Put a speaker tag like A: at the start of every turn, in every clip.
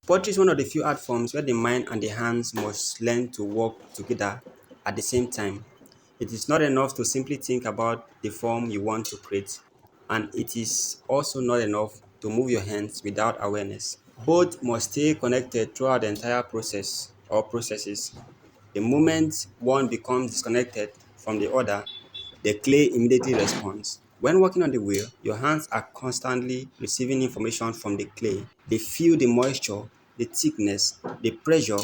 A: Poetry is one of the few art forms where the mind and the hands must learn to work together at the same time. It is not enough to simply think about the form you want to create, and it is also not enough to move your hands without awareness. Both must stay connected throughout the entire process or processes. The moment one becomes disconnected from the other, the clay immediately responds. When working on the wheel, your hands are constantly receiving information from the clay. They feel the moisture, the thickness, the pressure,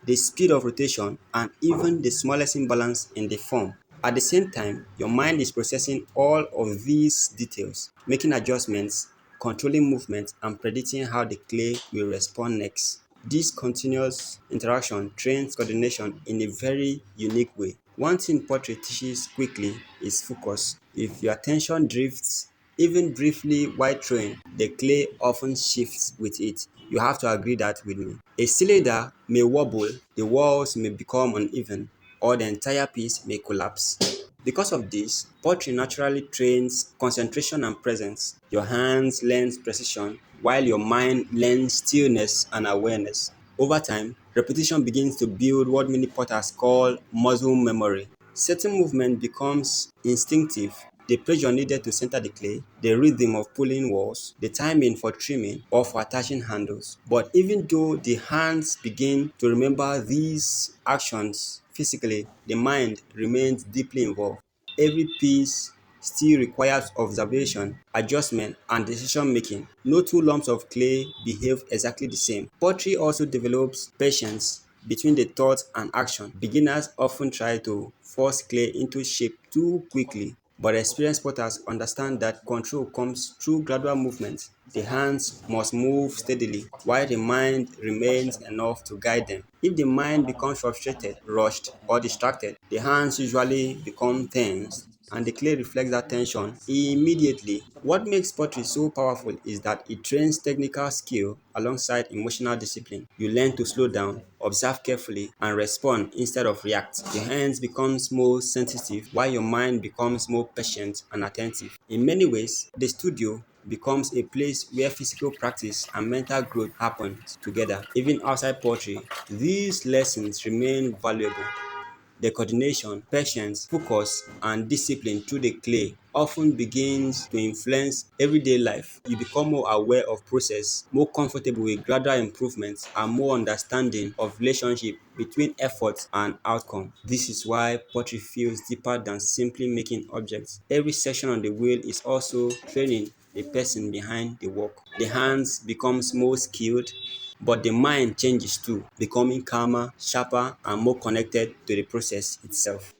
A: the speed of rotation, and even the smallest imbalance in the form. At the same time, your mind is processing all of these details, making adjustments, controlling movement, and predicting how the clay will respond next. This continuous interaction trains coordination in a very unique way. One thing pottery teaches quickly is focus. If your attention drifts, even briefly while throwing, the clay often shifts with it. You have to agree that with me. A cylinder may wobble, the walls may become uneven, or the entire piece may collapse. Because of this, pottery naturally trains concentration and presence. Your hands learn precision, while your mind learns stillness and awareness. Over time, repetition begins to build what many potters call muscle memory. Certain movement becomes instinctive. The pressure needed to center the clay, the rhythm of pulling walls, the timing for trimming or for attaching handles. But even though the hands begin to remember these actions physically, the mind remains deeply involved. Every piece still requires observation, adjustment, and decision making. No two lumps of clay behave exactly the same. Pottery also develops patience between the thought and action. Beginners often try to force clay into shape too quickly, but experienced potters understand that control comes through gradual movement. The hands must move steadily, while the mind remains enough to guide them. If the mind becomes frustrated, rushed, or distracted, the hands usually become tense and the clay reflects that tension immediately. What makes pottery so powerful is that it trains technical skill alongside emotional discipline. You learn to slow down, observe carefully, and respond instead of react. Your hands becomes more sensitive while your mind becomes more patient and attentive. In many ways, the studio becomes a place where physical practice and mental growth happen together. Even outside pottery, these lessons remain valuable. The coordination, patience, focus, and discipline through the clay often begins to influence everyday life. You become more aware of process, more comfortable with gradual improvements, and more understanding of relationship between effort and outcome. This is why pottery feels deeper than simply making objects. Every section on the wheel is also training the person behind the work. The hands becomes more skilled, but the mind changes too, becoming calmer, sharper, and more connected to the process itself.